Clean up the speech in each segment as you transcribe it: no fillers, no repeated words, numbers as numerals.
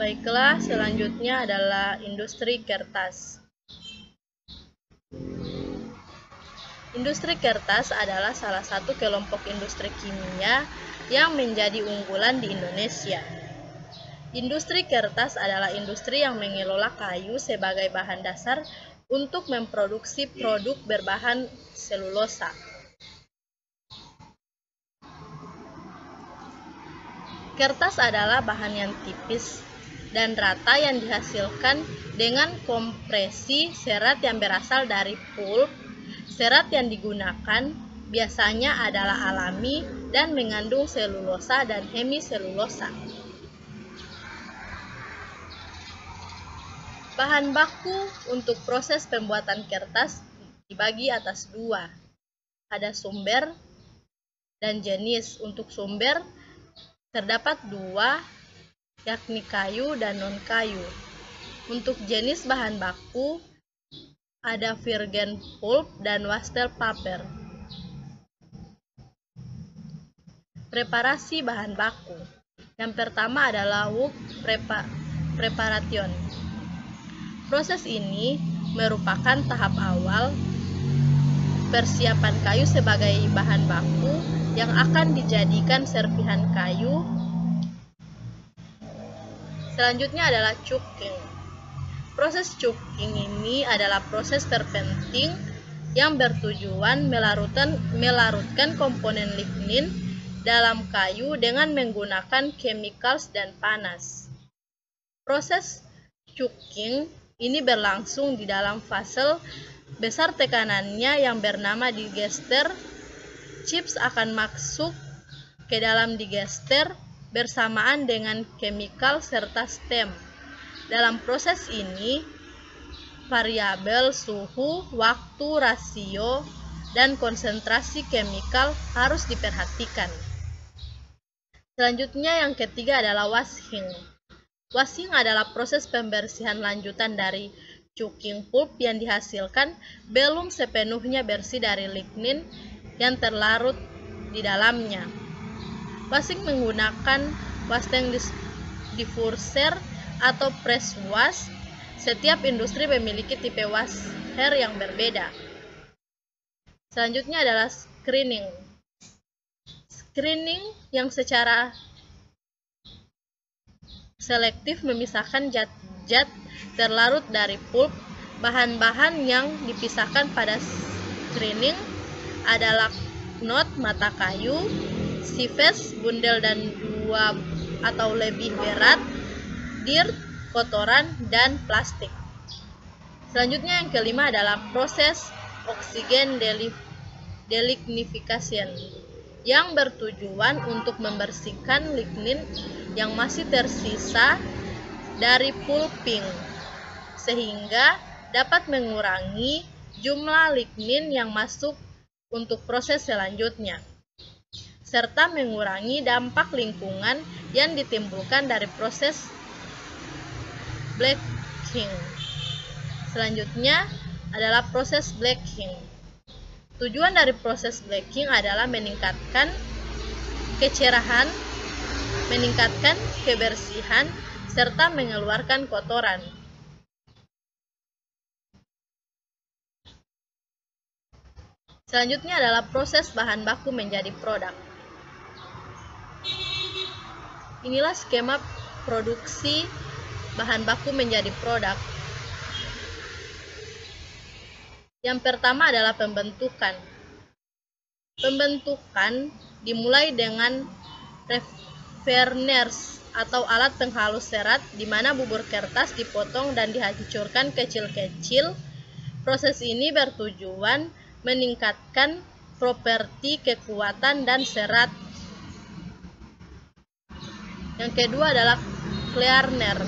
Baiklah, selanjutnya adalah industri kertas. Industri kertas adalah salah satu kelompok industri kimia yang menjadi unggulan di Indonesia. Industri kertas adalah industri yang mengelola kayu sebagai bahan dasar untuk memproduksi produk berbahan selulosa. Kertas adalah bahan yang tipis dan rata yang dihasilkan dengan kompresi serat yang berasal dari pulp. Serat yang digunakan biasanya adalah alami dan mengandung selulosa dan hemiselulosa. Bahan baku untuk proses pembuatan kertas dibagi atas dua. Ada sumber dan jenis. Untuk sumber terdapat dua, yakni kayu dan non-kayu. Untuk jenis bahan baku, ada virgin pulp dan wastel paper. Preparasi bahan baku. Yang pertama adalah wood preparation. Proses ini merupakan tahap awal persiapan kayu sebagai bahan baku yang akan dijadikan serpihan kayu. Selanjutnya adalah cooking. Proses cooking ini adalah proses terpenting yang bertujuan melarutkan komponen lignin dalam kayu dengan menggunakan chemicals dan panas. Proses cooking ini berlangsung di dalam fase besar tekanannya yang bernama digester. Chips akan masuk ke dalam digester bersamaan dengan chemical serta stem. Dalam proses ini, variabel suhu, waktu, rasio, dan konsentrasi chemical harus diperhatikan. Selanjutnya yang ketiga adalah washing. Washing adalah proses pembersihan lanjutan dari cooking pulp yang dihasilkan belum sepenuhnya bersih dari lignin yang terlarut di dalamnya. Washing menggunakan washing diffuser atau press wash. Setiap industri memiliki tipe washer yang berbeda. Selanjutnya adalah screening. Screening yang secara selektif memisahkan zat-zat terlarut dari pulp. Bahan-bahan yang dipisahkan pada screening adalah knot mata kayu, sives bundel dan 2 atau lebih berat, dirt, kotoran, dan plastik. Selanjutnya yang kelima adalah proses oksigen delignification yang bertujuan untuk membersihkan lignin yang masih tersisa dari pulping sehingga dapat mengurangi jumlah lignin yang masuk untuk proses selanjutnya serta mengurangi dampak lingkungan yang ditimbulkan dari proses blacking. Selanjutnya adalah proses blacking. Tujuan dari proses blacking adalah meningkatkan kecerahan, meningkatkan kebersihan, serta mengeluarkan kotoran. Selanjutnya adalah proses bahan baku menjadi produk. Inilah skema produksi bahan baku menjadi produk. Yang pertama adalah pembentukan. Pembentukan dimulai dengan refiners atau alat penghalus serat di mana bubur kertas dipotong dan dihancurkan kecil-kecil. Proses ini bertujuan meningkatkan properti kekuatan dan serat. Yang kedua adalah cleaner.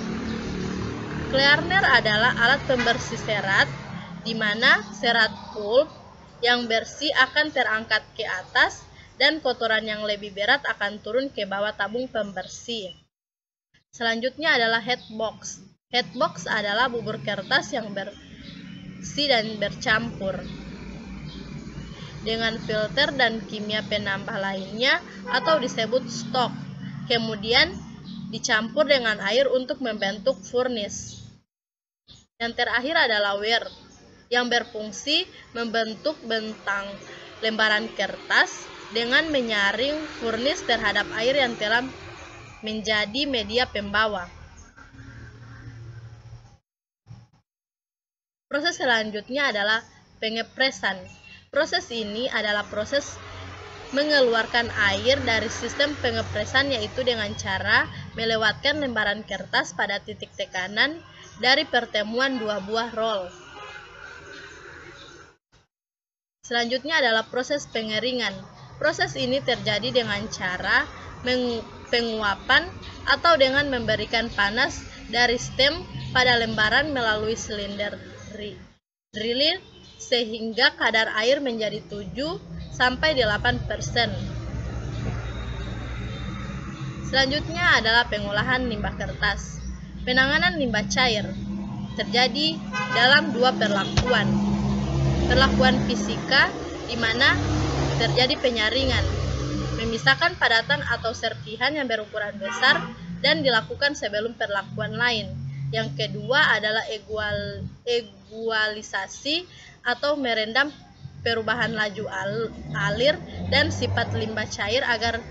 Cleaner adalah alat pembersih serat di mana serat pulp yang bersih akan terangkat ke atas dan kotoran yang lebih berat akan turun ke bawah tabung pembersih. Selanjutnya adalah headbox. Headbox adalah bubur kertas yang bersih dan bercampur dengan filter dan kimia penambah lainnya atau disebut stok. Kemudian dicampur dengan air untuk membentuk furnace. Yang terakhir adalah weir, yang berfungsi membentuk bentang lembaran kertas dengan menyaring furnace terhadap air yang telah menjadi media pembawa. Proses selanjutnya adalah pengepresan. Proses ini adalah proses mengeluarkan air dari sistem pengepresan, yaitu dengan cara melewatkan lembaran kertas pada titik tekanan dari pertemuan dua buah roll. Selanjutnya adalah proses pengeringan. Proses ini terjadi dengan cara penguapan atau dengan memberikan panas dari stem pada lembaran melalui silinder drilling sehingga kadar air menjadi 7-8%. Selanjutnya adalah pengolahan limbah kertas. Penanganan limbah cair terjadi dalam dua perlakuan. Perlakuan fisika, di mana terjadi penyaringan, memisahkan padatan atau serpihan yang berukuran besar dan dilakukan sebelum perlakuan lain. Yang kedua adalah egualisasi atau merendam perubahan laju alir dan sifat limbah cair agar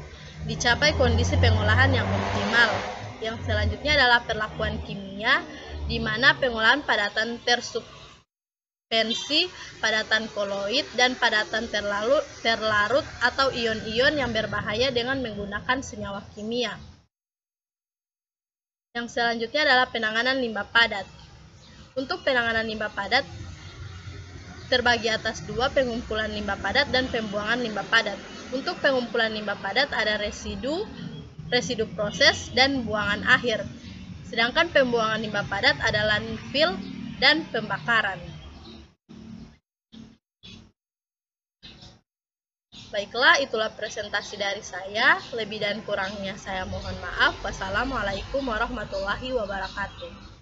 dicapai kondisi pengolahan yang optimal. Yang selanjutnya adalah perlakuan kimia, di mana pengolahan padatan tersubstansi, padatan koloid, dan padatan terlarut atau ion-ion yang berbahaya dengan menggunakan senyawa kimia. Yang selanjutnya adalah penanganan limbah padat. Untuk penanganan limbah padat terbagi atas dua, pengumpulan limbah padat dan pembuangan limbah padat. Untuk pengumpulan limbah padat ada residu proses, dan buangan akhir. Sedangkan pembuangan limbah padat ada landfill dan pembakaran. Baiklah, itulah presentasi dari saya. Lebih dan kurangnya saya mohon maaf. Wassalamualaikum warahmatullahi wabarakatuh.